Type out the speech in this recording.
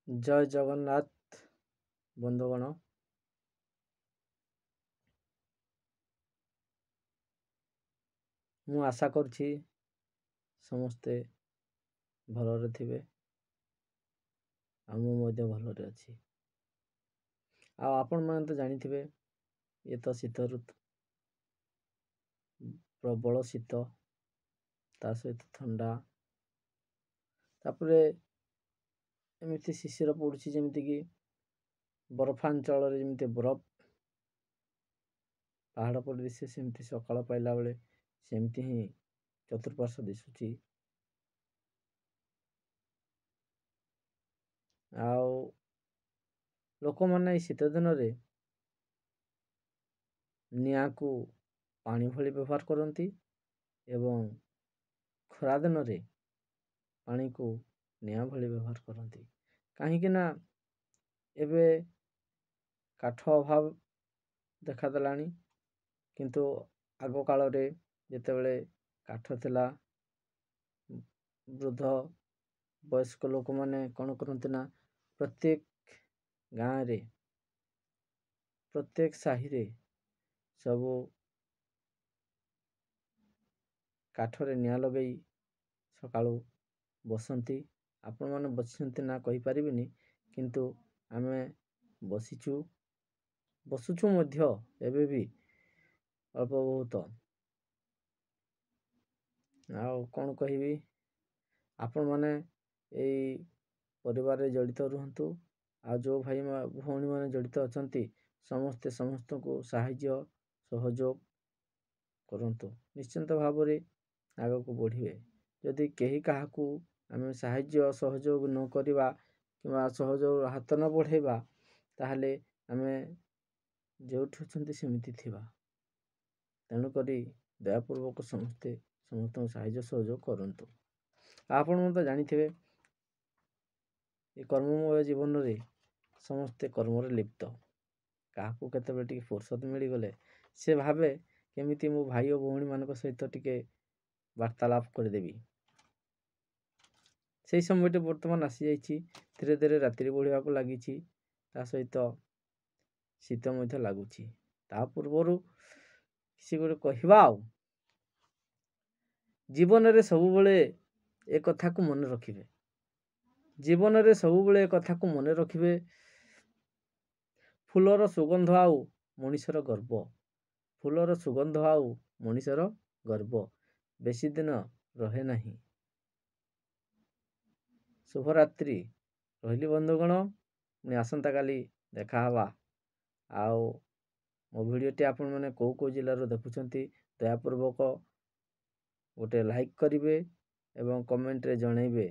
जय जगन्नाथ बंधुगण। मु आशा करछि समस्ते भलरे थिबे आ मु मध्य भलरे अछि। आपण माने तो जानिथिबे ये तो शीत ऋतु, प्रबल शीत ता सहित ठंडा तापरे एमिति शिशिर पड़ुछि जेमिति कि बरफांचल जेमिति बरफ पहाड़ पर दिशे सेमती सकाळ पाइला बेले सेमती ही चतुर्पार्श्व दिशुछि। आउ लोक माने शीत दिन रे निया को पानी भली व्यवहार करती एवं खरा दिन रे पानी को निया भली व्यवहार करती। कहीं ना एबे काठ अभाव देखा देलानी, किंतु आग काल रे जेतेबेले काठ थिला वृद्ध वयस्क लोक माने कौन करते ना प्रत्येक गाँव रे प्रत्येक साही रे सबू काठरे निया लगई सकाळू बसंती। आपण माने बसिसंती ना कहि परिबिनी, किंतु आमे बसुछु मध्य एबे भी अल्प बहुत। आउ कौन कहिबी, आपण माने एई परिवार रे जड़ित रुहंतु। आ जो भाई भौणी माने जड़ित अछंती समस्ते समस्त को साहाय्य सहयोग करंतु। निश्चिंत भाव रे आगे को बढ़िबे। यदि केही काहाकू आमे साहाय्य सहयोग न करिबा किबा सहयोग हाथ न बढ़ेबा ताहले आमे जोठी अछंती सेमिति थिबा। तेणु करी दयापूर्वक समस्ते समस्त साहाय्य सहयोग करंतु। आपण मन तो जानिथिबे ए कर्ममय जीवन रे समस्ते कर्म रे लिप्त। काहाकू केतेबेले टिके फुर्सत मिली गले से भावे केमिति मो भाई और भौणी मानक सहित टिके वार्तालाप कर देबी। सेही समयटे वर्तमान आसी जाइछि। धीरे धीरे रात्रि बढ़िया को लागिछि, ता सहित शीत मध्य लागुछि। ता पूर्वरु किसी गोटे कहिबा जीवन रे सब बेले ए कथा को मन रखिबे। जीवन रे सब बेले ए कथा को मन रखिबे, फूलर सुगंध आउ मनीषर गर्व। फूलर सुगंध आउ मनीषर गर्व बेसी दिन रहे नहीं। शुभरात्रि रहिली बंधुगण। पुणी आसंता काली देखा हवा। आउ मो भिडियोटी आपण माने को जिल्ला रो देखुछंती दयापूर्वक गोटे लाइक करिवे एवं कमेंट रे जणैबे